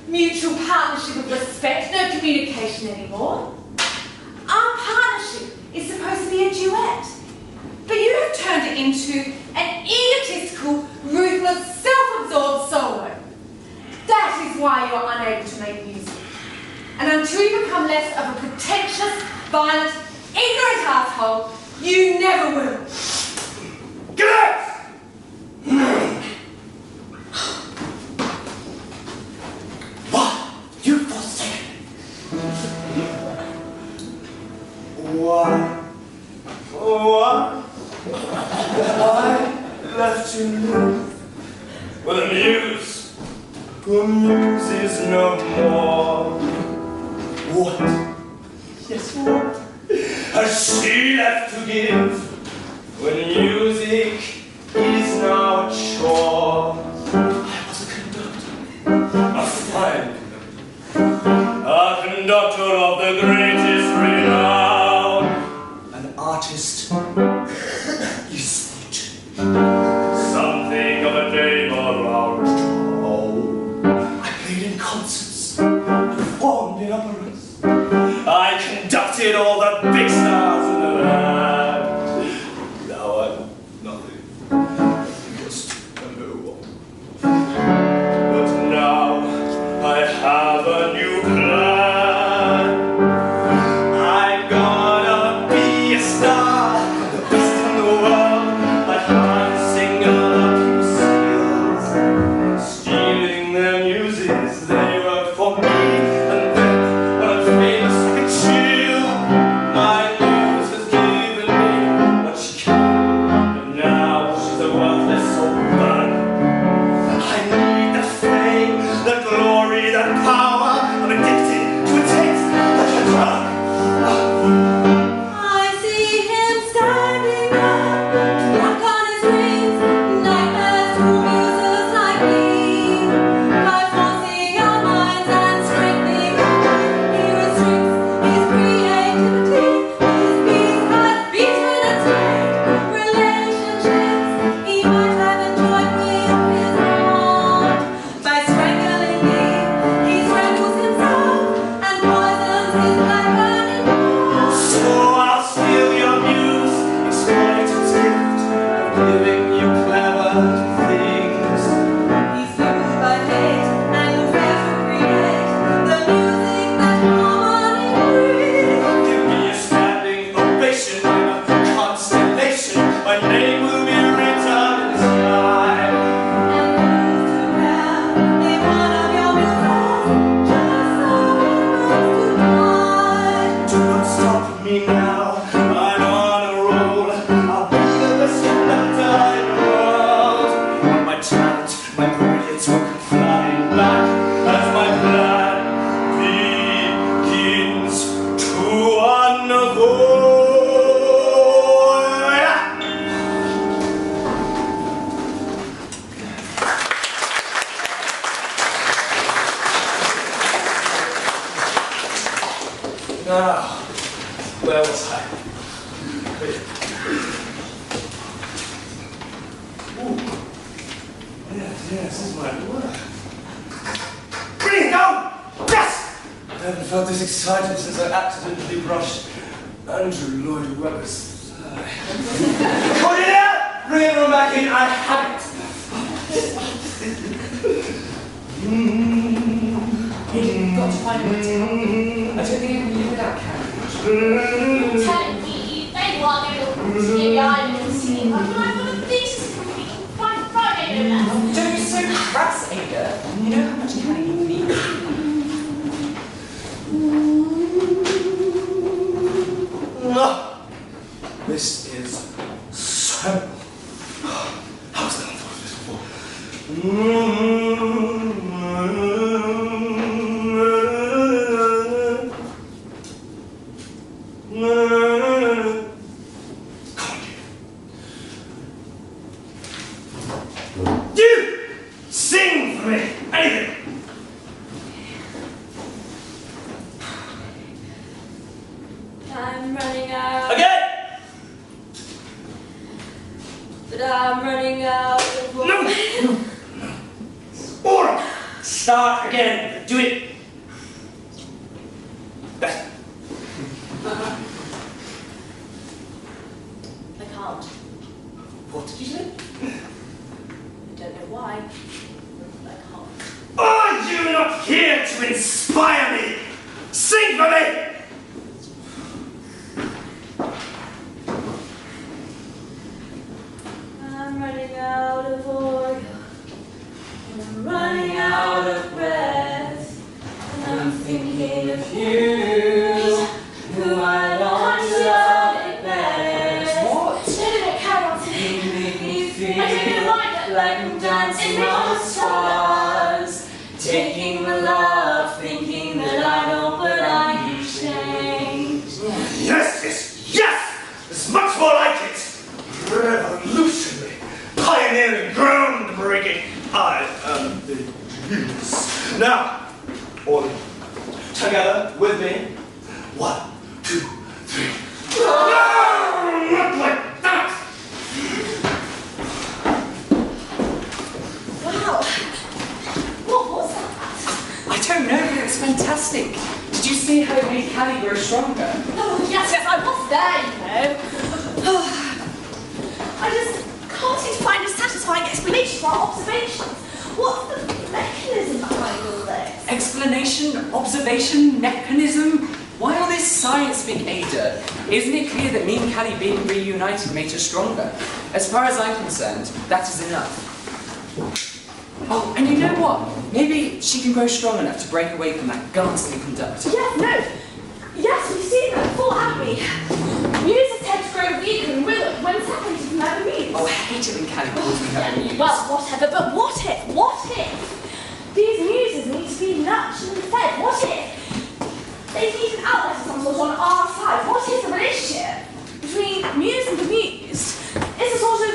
mutual partnership of respect, no communication anymore. Our partnership is supposed to be a duet, but you have turned it into an egotistical, ruthless, self-absorbed solo. That is why you are unable to make music. And until you become less of a pretentious, violent, ignorant asshole, you never will. Get out! What? You forsaken? Why? Why left you live with a muse? The muse is no more. What? Yes, what? Has she left to give when music is now a chore? I was a conductor, a fine conductor, a conductor of the greatest renown, an artist is something of a name around town. I played in concerts, performed in operas. I conducted all the big stars in the land. Now I'm nothing, just a no one. But now I have a new plan. I'm gonna be a star, the best in the world. I can't sing other people's skills, stealing their muses. They work for me, and then when I'm famous, I can chill. My muse has given me what she can, but now she's a worthless old bag. I need the fame, the glory, the power. I'm addicted to a taste like a drug. I see him standing up, drunk on his wings, nightmares to muses like me. By forcing our minds and strengthening our mind, he restricts his creativity. His beast has beaten and strained relationships he might have enjoyed with his own. By strangling me, he strangles himself and poisons his blood burning bones. So I'll steal your muse, exploit its gift of giving you clever things. He's fueled by hate and fails to create the music that harmony brings. Give me a standing ovation in a constellation. My name will be written in the sky. And move to hell in one of your muses, just so it runs to die. Do not stop me now, I'm on a roll. I'll be the best conductor in the world. When my talent, my brilliance will come flying back as my plan begins to unfold. Now, where was I? Ooh. Yes, this is my work. Bring it down! Yes! I haven't felt this excited since I accidentally brushed Andrew Lloyd Webber's thigh. Cordelia! Bring everyone back in, I have it! You've got to find a way to help me. I don't think I can live without carriage. I'm telling you, they want me to give you island singing. I'm like, what a thesis for me. Find Friday now. Don't be so crass, Ada. You know how much carry you need. This is so... How was that I thought of this before? I'm running out of No! Order! Start again. Do it. Better. I can't. What did you say? I don't know why. I can't. Are you not here to inspire me? Sing for me! I'm running out of oil. And I'm running out of breath. And I'm thinking of you, who I long to best. What? No, carry on. You make me I don't know why, but like I'm dancing on the stars, taking the love, thinking that I don't, but I can change. Yes, yes, yes! There's much more like it! Revolutionary, pioneering, groundbreaking. I am the Muse. Now, all together with me. 1, 2, 3. No! Not like that! Wow. What was that? I don't know, but it was fantastic. Did you see how it made Callie grow stronger? Oh, yes, I was there, you know. I just can't seem to find a satisfying explanation for our observations. What's the mechanism behind all this? Explanation, observation, mechanism. Why all this science, Big Ada? Isn't it clear that me and Callie being reunited made her stronger? As far as I'm concerned, that is enough. Oh, and you know what? Maybe she can grow strong enough to break away from that ghastly conductor. Yes, no. Yes, we've seen that before, haven't we? Muses tend to grow weaker and withered when separated from other muse. Oh, I hate it when Callie calls me her muse. Well, whatever, but what if? These muses need to be nurtured and fed? What if they need an outlet of some sort on our side? What is the relationship between muse and bemused? It's a sort of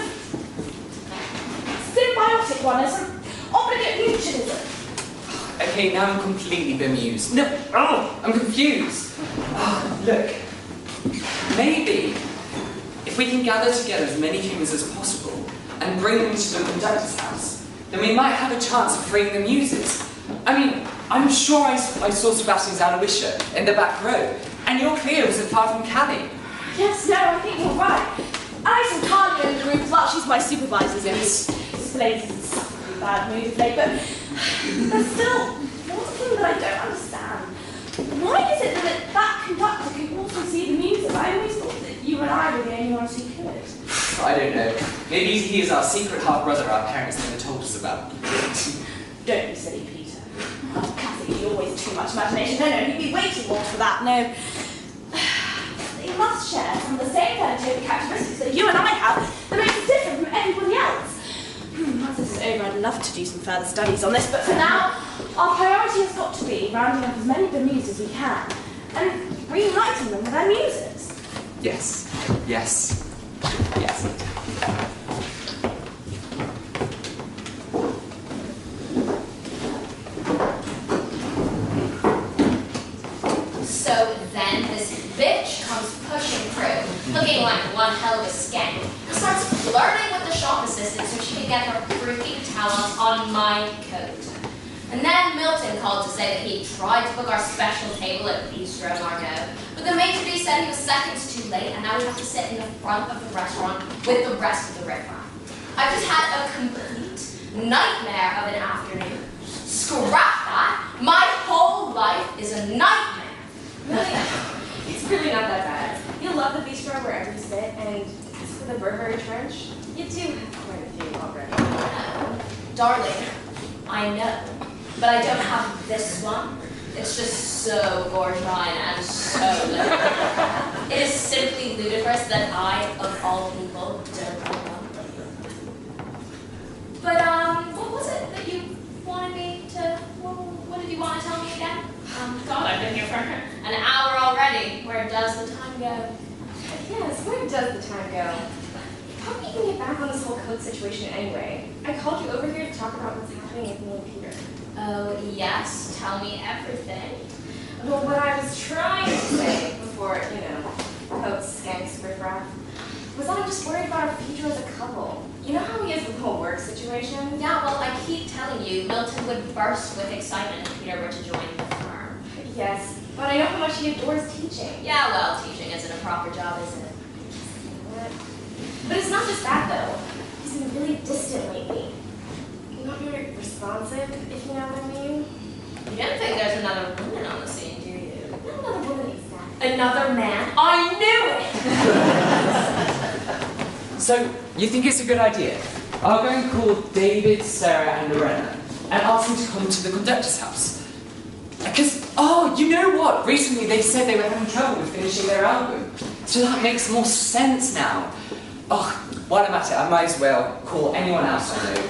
symbiotic one, it's an obligate mutualism. Okay, now I'm completely bemused. No, I'm confused. Look, maybe if we can gather together as many humans as possible and bring them to the conductor's house, then we might have a chance of freeing the muses. I mean, I'm sure I saw Sebastian's Aloysia in the back row, and your Cleo wasn't far from Callie. Yes, no, I think you're right. I some Carly in the group as well. She's my supervisor, and he displays his insufferably bad mood of late, but there's still one thing that I don't understand. Why is it that conductor can also see the music? I always thought that you and I were the only ones who could. I don't know. Maybe he is our secret half-brother our parents never told us about. Don't be silly, Peter. Oh, Cathy, you always too much imagination. No, he'd be way too old for that. No. They must share some of the same phenotypic characteristics that you and I have that makes us different from everybody else. Once this is over, I'd love to do some further studies on this, but for now, our priority has got to be rounding up as many bemused as we can and reuniting them with their muses. Yes. So then this bitch comes pushing through, looking like one hell of a skank, and starts flirting with the shop assistant so she can get her freaking talons on my coat. And then Milton called to say that he tried to book our special table at Bistro Margot, but the maitre d' said he was seconds too late, and now we have to sit in the front of the restaurant with the rest of the riffraff. I've just had a complete nightmare of an afternoon. Scrap that! My whole life is a nightmare. Really? It's really not that bad. You'll love the bistro wherever you sit, and as for the Burberry trench, you do have quite a few already. Darling, I know, but I don't have this one. It's just so gorgeous and so little. It is simply ludicrous that I, of all people, don't know. But, what was it that you wanted me to, what did you want to tell me again? God, I've been here for An hour already. Where does the time go? Yes, where does the time go? How can you get back on this whole code situation anyway? I called you over here to talk about what's happening with me and Peter. Oh, yes, tell me everything. Well, what I was trying to say before, code skanks riffraff, was that I'm just worried about our future as a couple. You know burst with excitement if Peter were to join the firm. Yes, but I know how much he adores teaching. Yeah, well, teaching isn't a proper job, is it? But it's not just that, though. He's been really distant lately. Not very responsive, if you know what I mean. You don't think there's another woman on the scene, do you? Not another woman, exactly. Another man? I knew it! So, you think it's a good idea? I'll go and call David, Sarah, and Lorena and ask them to come to the conductor's house. Because, oh, you know what? Recently they said they were having trouble with finishing their album. So that makes more sense now. Oh, while I'm at it, I might as well call anyone else I know.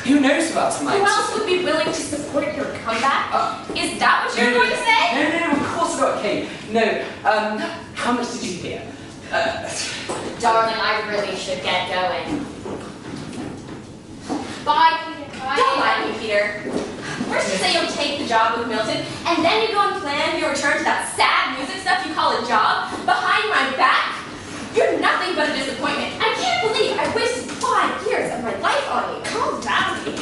Who knows what else might... Who else would be willing to support your comeback? Is that what you were going to say? No, of course not, Kate. No, how much did you hear? Darling, I really should get going. Bye, Peter. Bye. Don't lie to me, Peter. First you say you'll take the job with Milton, and then you go and plan your return to that sad music stuff you call a job behind my back? You're nothing but a disappointment. I can't believe I wasted 5 years of my life on you. Calm down, Peter.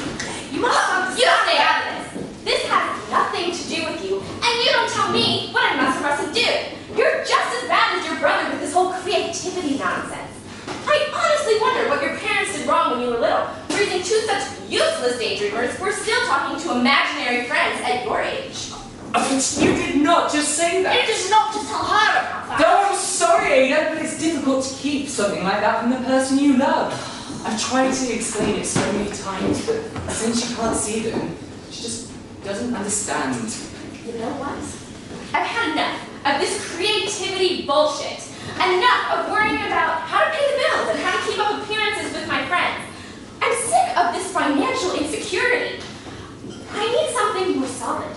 You must stay out of this. This has nothing to do with you, and you don't tell me what I must do. You're just as bad as your brother with this whole creativity nonsense. I honestly wonder what your parents did wrong when you were little, raising two such useless daydreamers who are still talking to imaginary friends at your age. You did not just say that. It is not to tell her about that. No, I'm sorry, Ada, but it's difficult to keep something like that from the person you love. I've tried to explain it so many times, but since she can't see them, she just doesn't understand. You know what? I've had enough of this creativity bullshit. Enough of worrying about how to pay the bills and how to keep up appearances with my friends. I'm sick of this financial insecurity. I need something more solid.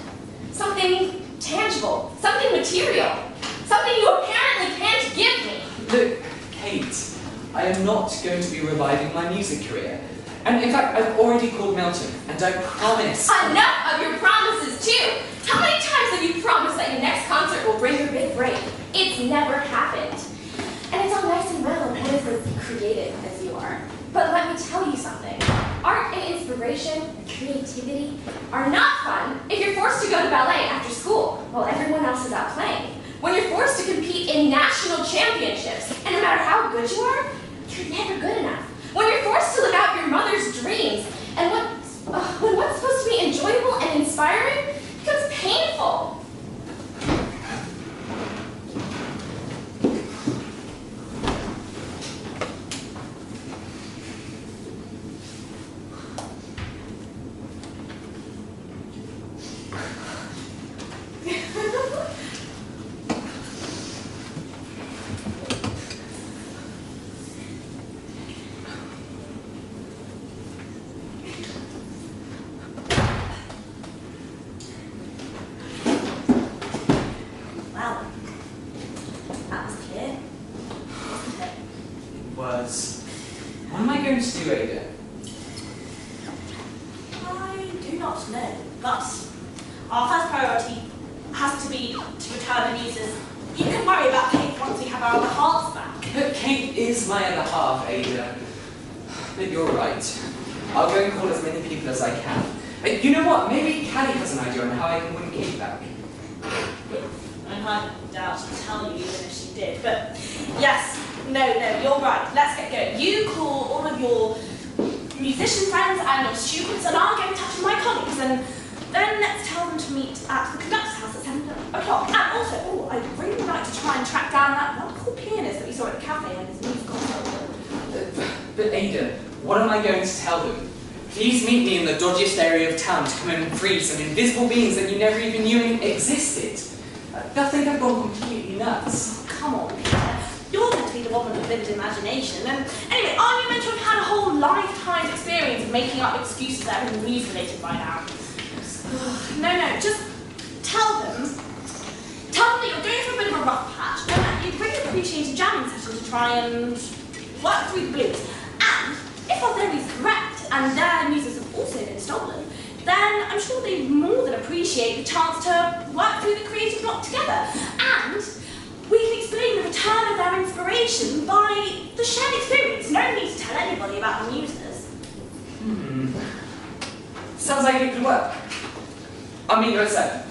Something tangible. Something material. Something you apparently can't give me. Look, Kate, I am not going to be reviving my music career. And in fact, I've already called Milton, and I promise... Enough of your promises, too! How many times have you promised that your next concert will bring your big break? It's never happened. And it's all nice and well and as creative as you are. But let me tell you something. Art and inspiration and creativity are not fun if you're forced to go to ballet after school while everyone else is out playing. When you're forced to compete in national championships, and no matter how good you are, you're never good enough. When you're forced to live out your mother's dreams, and when what's supposed to be enjoyable and inspiring becomes painful. What am I going to do, Ada? I do not know, but our first priority has to be to return the Muses. You can worry about Kate once we have our other halves back. But Kate is my other half, Ada. But you're right. I'll go and call as many people as I can. You know what? Maybe Callie has an idea on how I can win Kate back. I doubt she'd tell you even if she did, but yes, no, you're right. Let's get going. You call all of your musician friends and your students, and I'll get in touch with my colleagues, and then let's tell them to meet at the conductor's house at 7 o'clock. And also, I'd really like to try and track down that wonderful pianist that we saw at the cafe when his musical concert. But Ada, what am I going to tell them? Please meet me in the dodgiest area of town to come and free some invisible beings that you never even knew existed. They'll think I've gone completely nuts. Oh, come on, Peter. You're meant to be the woman with vivid imagination. And anyway, aren't you meant to have had a whole lifetime experience of making up excuses that are news related by now? No, just tell them that you're going through a bit of a rough patch and that you'd really appreciate a jamming session to try and work through the blues. And if our theory is correct and their Muses have also been stolen, then I'm sure they'd more than appreciate the chance to work through the creative block together. And we can explain the return of their inspiration by the shared experience. No need to tell anybody about the Muses. Sounds like it could work. I'll meet you at 7.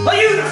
Are you the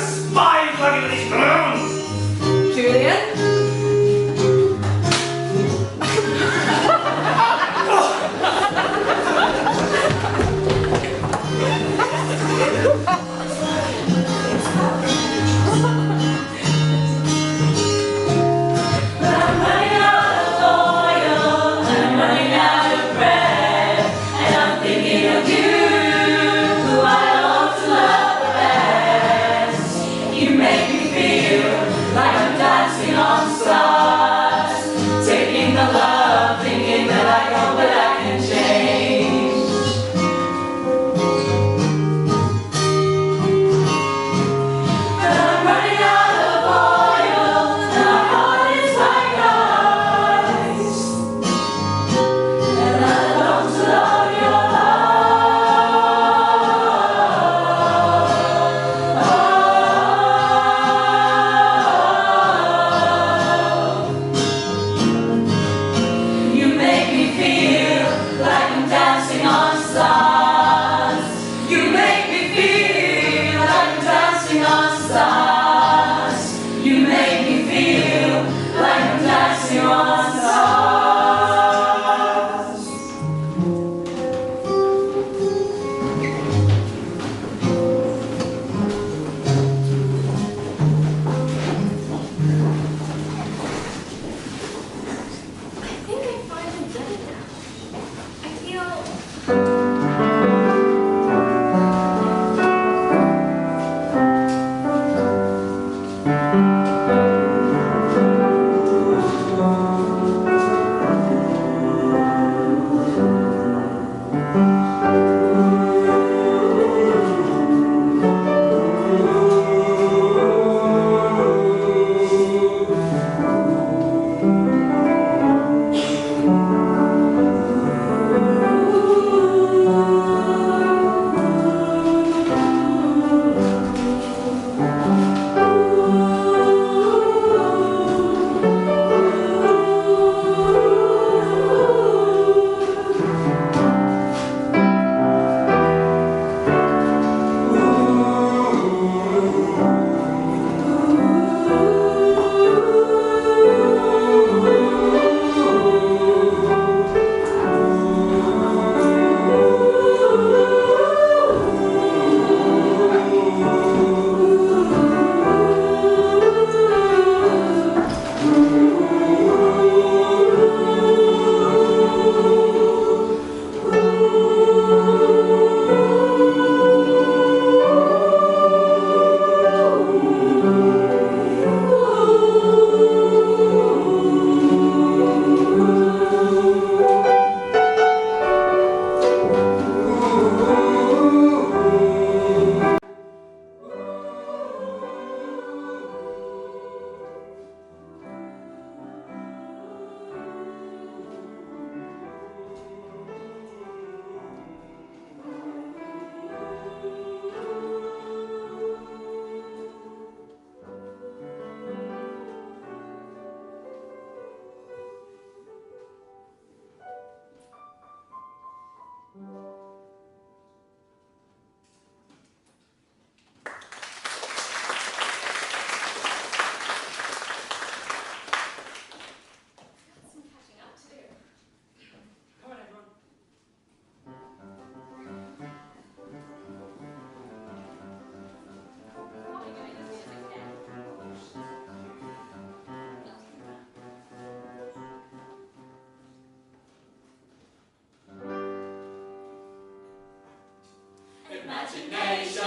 imagination,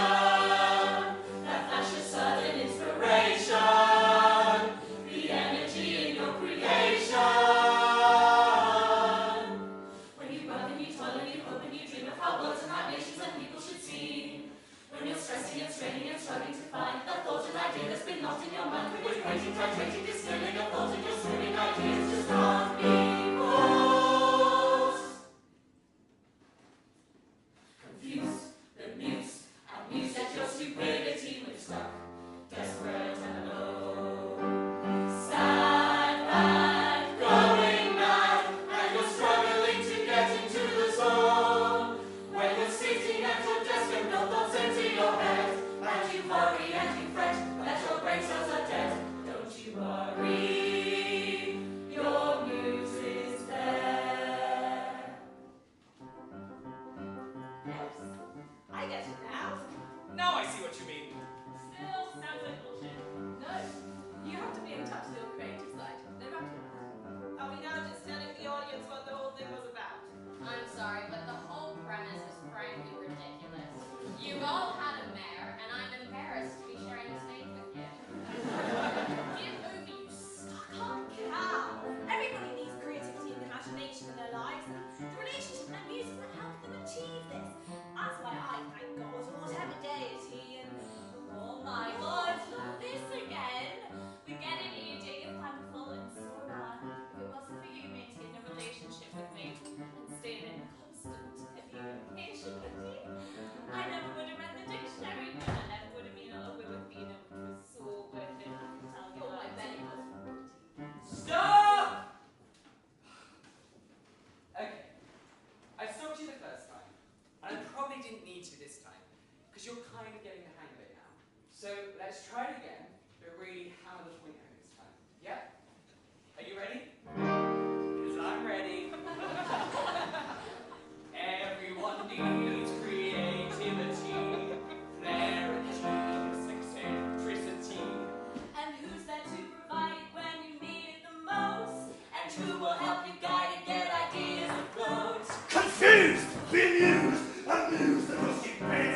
that flash of sudden inspiration, the energy in your creation. When you run and you toil and you hope and you dream of how worlds and how nations and people should see. When you're stressing and straining and struggling to find that thought and idea that's been locked in your mind, when you're waiting, titrating, distilling a thought and you're swimming ideas just can't be closed. Confused, bemused, amused at your stupidity when you're stuck, desperate and alone. Sad, bad, going mad, and you're struggling to get into the zone. When you're sitting at your desk and no thoughts enter your head, and you worry and you fret that your brain cells are dead. Don't you worry, your muse is there. I get it now. Now I see what you mean. Still sounds like bullshit. No, you have to be in touch with your creative side, no matter what. Are we now just telling the audience what the whole thing was about? I'm sorry, but the whole premise is frankly ridiculous. You've all had a mare, and I'm embarrassed to be sharing the stage with you. Give over, you stuck-up cow! Everybody needs creativity and imagination in their lives, and the relationship and music that help them achieve this. That's why I thank God or whatever deity and Oh my lord, not this again! We get it, EJ, you're thankful and so glad. If it wasn't for you maintaining a relationship with me and staying in constant communication with you, I never would have read the dictionary, and I never would have been in love with Athena, which was so worth it, I can tell you. Oh, that. I bet it was. Stop! Okay, I stopped you the first time, and I probably didn't need to this time, because you're kind of getting the hang of it now. So let's try it again, but really hammer the point home this time. Yeah? Are you ready? Because I'm ready. Everyone needs creativity, flair and genius, eccentricity. and who's there to provide it when you need it the most? And who will help you guide and get ideas afloat? Confused, bemused, amused, that will keep pain